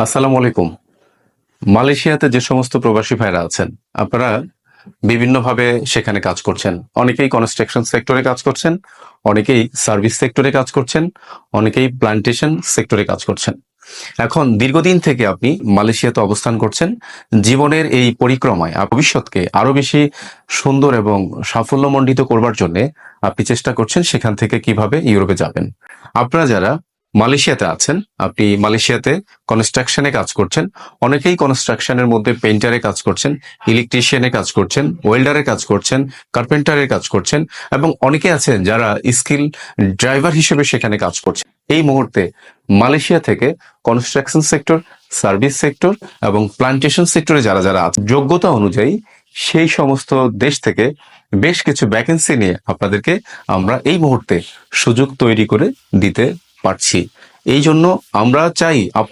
আসসালামু আলাইকুম। মালয়েশিয়াতে যে সমস্ত প্রবাসী ভাইরা আছেন, আপনারা বিভিন্নভাবে সেখানে কাজ করছেন। অনেকেই কনস্ট্রাকশন সেক্টরে কাজ করছেন, অনেকেই সার্ভিস সেক্টরে কাজ করছেন, অনেকেই প্ল্যান্টেশন সেক্টরে কাজ করছেন। এখন দীর্ঘদিন থেকে আপনি মালয়েশিয়াতে অবস্থান করছেন। জীবনের এই পরিক্রমায় ভবিষ্যৎকে আরো বেশি সুন্দর এবং সাফল্যমণ্ডিত করবার জন্য আপনি চেষ্টা করছেন সেখান থেকে কিভাবে ইউরোপে যাবেন। আপনারা যারা মালয়েশিয়াতে আছেন, আপনি মালয়েশিয়াতে কনস্ট্রাকশনে কাজ করছেন। অনেকেই কনস্ট্রাকশনের মধ্যে পেইন্টারে কাজ করছেন, ইলেকট্রিশিয়ানে কাজ করছেন, ওয়েল্ডারে কাজ করছেন, কার্পেন্টারের কাজ করছেন, এবং অনেকে আছেন যারা স্কিল ড্রাইভার হিসেবে সেখানে কাজ করছেন। এই মুহূর্তে মালয়েশিয়া থেকে কনস্ট্রাকশন সেক্টর, সার্ভিস সেক্টর এবং প্লান্টেশন সেক্টরে যারা যারা আছে, যোগ্যতা অনুযায়ী সেই সমস্ত দেশ থেকে বেশ কিছু ভ্যাকেন্সি নিয়ে আপনাদেরকে আমরা এই মুহূর্তে সুযোগ তৈরি করে দিতে পারছি। এই জন্য আমরা চাই আপনার